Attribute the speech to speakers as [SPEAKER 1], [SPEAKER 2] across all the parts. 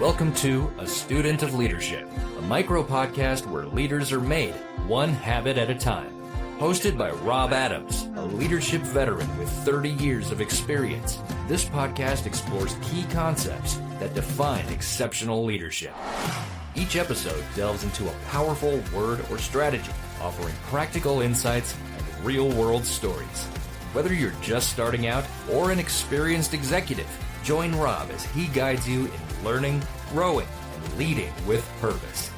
[SPEAKER 1] Welcome to A Student of Leadership, a micro-podcast where leaders are made one habit at a time. Hosted by Rob Adams, a leadership veteran with 30 years of experience, this podcast explores key concepts that define exceptional leadership. Each episode delves into a powerful word or strategy, offering practical insights and real-world stories. Whether you're just starting out or an experienced executive, join Rob as he guides you in learning, growing, and leading with purpose.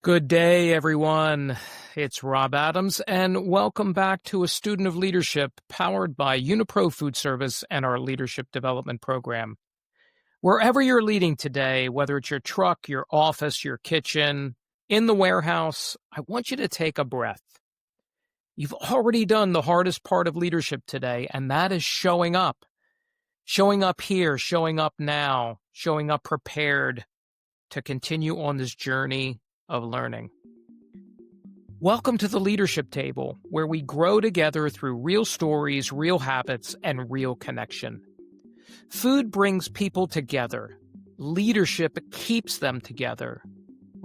[SPEAKER 2] Good day, everyone. It's Rob Adams, and welcome back to A Student of Leadership, powered by Unipro Food Service and our Leadership Development Program. Wherever you're leading today, whether it's your truck, your office, your kitchen, in the warehouse, I want you to take a breath. You've already done the hardest part of leadership today, and that is showing up. Showing up here, showing up now, showing up prepared to continue on this journey of learning. Welcome to the Leadership Table, where we grow together through real stories, real habits, and real connection. Food brings people together. Leadership keeps them together.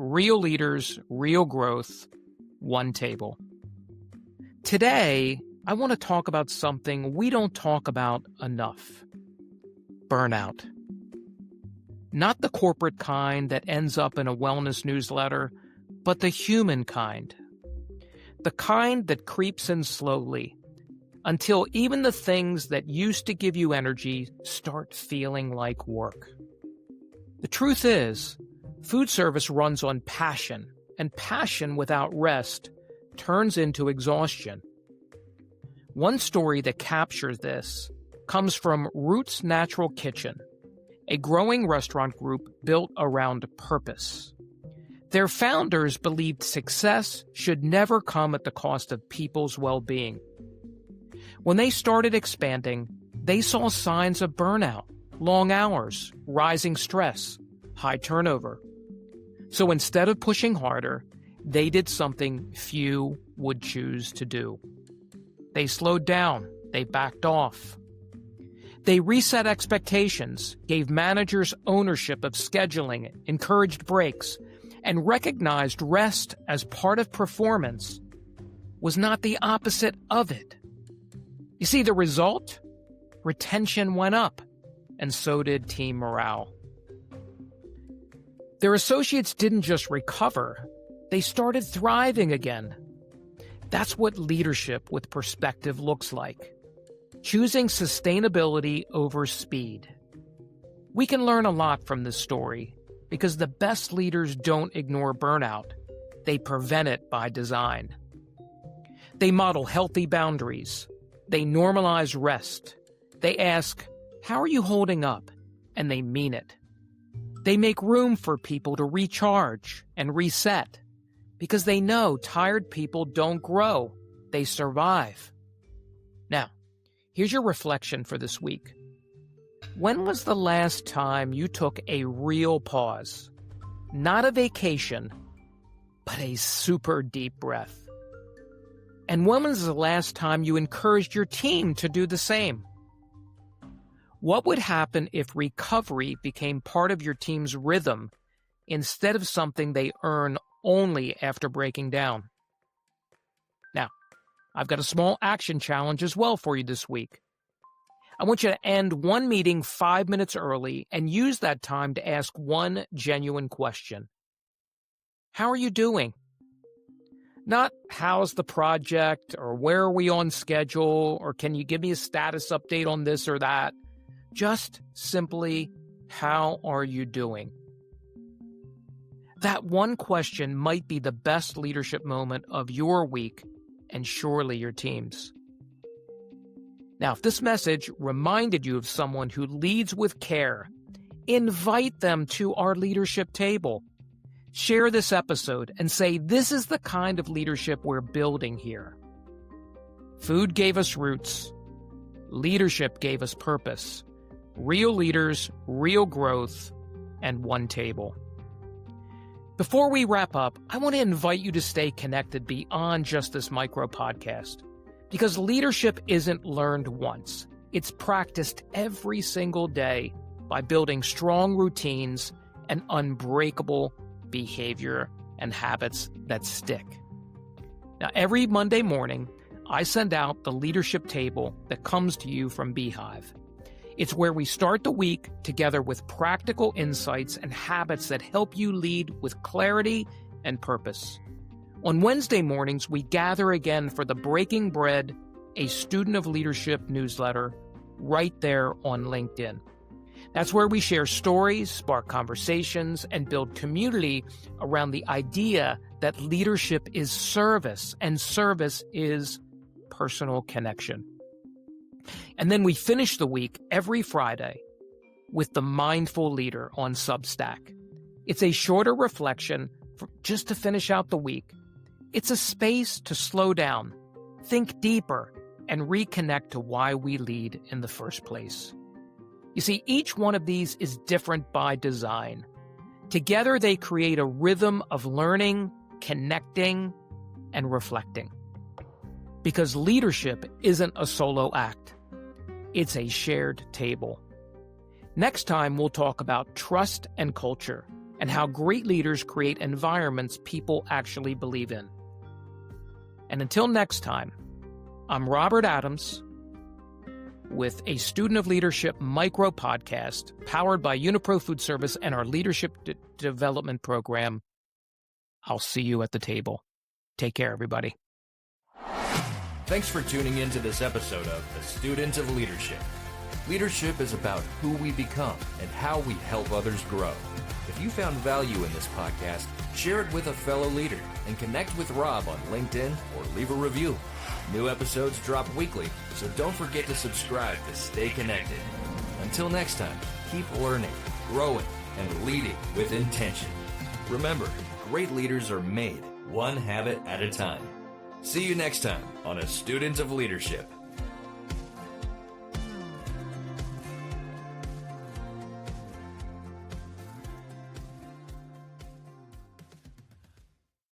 [SPEAKER 2] Real leaders, real growth, one table. Today, I want to talk about something we don't talk about enough. Burnout. Not the corporate kind that ends up in a wellness newsletter, but the human kind. The kind that creeps in slowly, until even the things that used to give you energy start feeling like work. The truth is, food service runs on passion, and passion without rest turns into exhaustion. One story that captures this comes from Roots Natural Kitchen, a growing restaurant group built around purpose. Their founders believed success should never come at the cost of people's well-being. When they started expanding, they saw signs of burnout, long hours, rising stress, high turnover. So instead of pushing harder, they did something few would choose to do. They slowed down, they backed off. They reset expectations, gave managers ownership of scheduling, encouraged breaks, and recognized rest as part of performance was not the opposite of it. You see the result? Retention went up, and so did team morale. Their associates didn't just recover, they started thriving again. That's what leadership with perspective looks like. Choosing sustainability over speed. We can learn a lot from this story because the best leaders don't ignore burnout. They prevent it by design. They model healthy boundaries. They normalize rest. They ask, "How are you holding up?" And they mean it. They make room for people to recharge and reset because they know tired people don't grow, they survive. Now, here's your reflection for this week. When was the last time you took a real pause? Not a vacation, but a super deep breath. And when was the last time you encouraged your team to do the same? What would happen if recovery became part of your team's rhythm instead of something they earn only after breaking down? Now, I've got a small action challenge as well for you this week. I want you to end one meeting 5 minutes early and use that time to ask one genuine question. How are you doing? Not how's the project, or where are we on schedule, or can you give me a status update on this or that? Just simply, how are you doing? That one question might be the best leadership moment of your week and surely your team's. Now, if this message reminded you of someone who leads with care, invite them to our leadership table. Share this episode and say, this is the kind of leadership we're building here. Food gave us roots. Leadership gave us purpose. Real leaders, real growth, and one table. Before we wrap up, I want to invite you to stay connected beyond just this micro podcast, because leadership isn't learned once. It's practiced every single day by building strong routines and unbreakable behavior and habits that stick. Now, every Monday morning, I send out the leadership table that comes to you from Beehive. It's where we start the week together with practical insights and habits that help you lead with clarity and purpose. On Wednesday mornings, we gather again for the Breaking Bread, a Student of Leadership newsletter, right there on LinkedIn. That's where we share stories, spark conversations, and build community around the idea that leadership is service, and service is personal connection. And then we finish the week every Friday with the Mindful Leader on Substack. It's a shorter reflection just to finish out the week. It's a space to slow down, think deeper, and reconnect to why we lead in the first place. You see, each one of these is different by design. Together, they create a rhythm of learning, connecting, and reflecting. Because leadership isn't a solo act. It's a shared table. Next time, we'll talk about trust and culture and how great leaders create environments people actually believe in. And until next time, I'm Robert Adams with a Student of Leadership micro podcast powered by Unipro Food Service and our Leadership Development Program. I'll see you at the table. Take care, everybody.
[SPEAKER 1] Thanks for tuning in to this episode of The Student of Leadership. Leadership is about who we become and how we help others grow. If you found value in this podcast, share it with a fellow leader and connect with Rob on LinkedIn or leave a review. New episodes drop weekly, so don't forget to subscribe to stay connected. Until next time, keep learning, growing, and leading with intention. Remember, great leaders are made one habit at a time. See you next time on A Student of Leadership.